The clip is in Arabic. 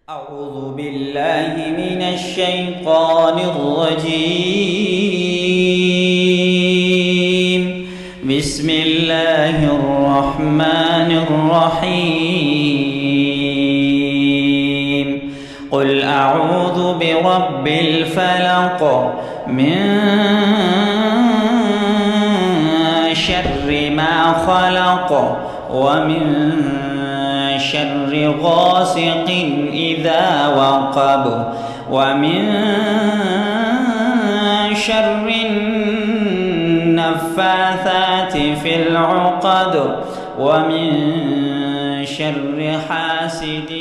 أعوذ بالله من الشيطان الرجيم. بسم الله الرحمن الرحيم. قل أعوذ برب الفلق من شر ما خلق ومن شر غاسق إذا وقب ومن شر النفاثات في العقد ومن شر حاسد